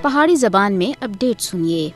پہاڑی زبان میں اپڈیٹ سنیے۔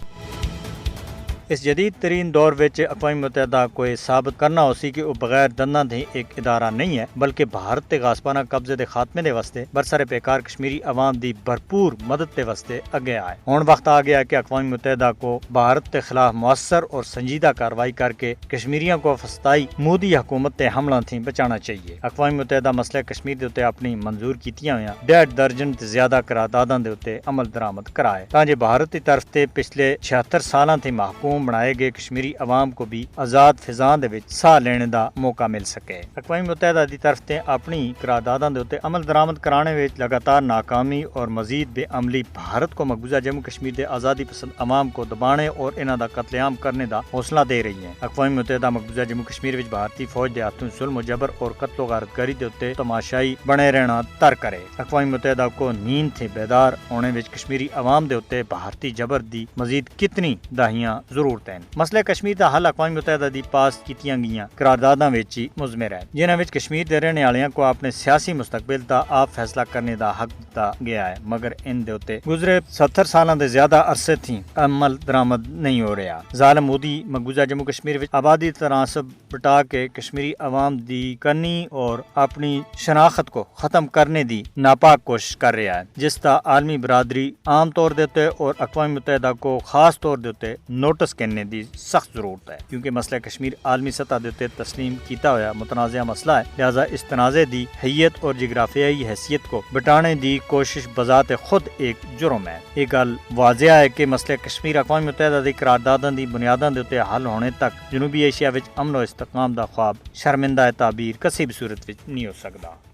اس جدید ترین دور وچ اقوام متحدہ کوئی ثابت کرنا ہو سی کہ وہ بغیر دنداں دے ایک ادارہ نہیں ہے، بلکہ بھارت تے غاصبانہ قبضے دے خاتمے دے واسطے برسر پیکار کشمیری عوام دی بھرپور مدد دے واسطے اگے آئے۔ ہن وقت آ گیا کہ اقوام متحدہ کو بھارت کے خلاف مؤثر اور سنجیدہ کارروائی کر کے کشمیریوں کو فسطائی مودی حکومت تے حملوں تھی بچانا چاہیے۔ اقوام متحدہ مسئلہ کشمیر دے اوتے اپنی منظور کیتیاں ہویاں 1.5 درجن تے زیادہ قرارداداں دے اوتے عمل درآمد کرائے تاں جے بھارت دی طرف تے پچھلے 76 سالاں تھی محکوم بنائے گئے کشمیری عوام کو بھی آزاد فضاں دے وچ ساہ لینے دا موقع مل سکے۔ اقوام متحدہ دی طرف تے اپنی قرارداداں دے اوتے عمل درآمد کرانے وچ لگاتار ناکامی اور مزید بے عملی بھارت کو مقبوضہ جموں کشمیر دے آزادی پسند عوام کو دبانے اور انہاں دا قتل عام کرنے دا حوصلہ دے رہی ہیں۔ اقوام متحدہ مقبوضہ جموں کشمیر وچ بھارتی فوج دے ہاتھوں ظلم و جبر اور قتل و غارت گری دے اوتے تماشائی بنے رہنا تر کرے۔ اقوام متحدہ کو نیند تھے بیدار ہونے وچ کشمیری عوام دے اوتے بھارتی جبر دی مزید کتنی دہائیاں ضرورت ہیں۔ مسئلہ کشمیر دا حل اقوام متحدہ دی پاس کیتیاں گئیاں قرارداداں وچ ہی مضمر ہے، جنہاں وچ کشمیر دے رہنے والیاں کو اپنے سیاسی مستقبل دا آپ فیصلہ کرنے دا حق دتا گیا ہے، مگر ان دے اوتے گزرے 70 سالاں دے زیادہ عرصے تھی عمل درآمد نہیں ہو رہا۔ ظالم مودی مقبوضہ جموں کشمیر وچ آبادی تناسب بٹا کے کشمیری عوام دی کنی اور اپنی شناخت کو ختم کرنے دی ناپاک کوشش کر رہا ہے، جس دا عالمی برادری عام طور دے اوتے اور اقوام متحدہ کو خاص طور دے اوتے نوٹس کرنے دی سخت ضرورت ہے، کیونکہ مسئلہ کشمیر عالمی سطح دے اوتے تسلیم کیتا ہوا متنازع مسئلہ ہے، لہذا اس تنازع دی حیت اور جغرافیائی حیثیت کو بٹانے دی کوشش بذات خود ایک جرم ہے۔ یہ گل واضح ہے کہ مسئلہ کشمیر اقوام متحدہ دی قرارداداں دی بنیاداں دے اوتے حل ہونے تک جنوبی ایشیا وچ امن و استحکام دا خواب شرمندہ تعبیر کسی بھی صورت وچ نہیں ہو سکدا۔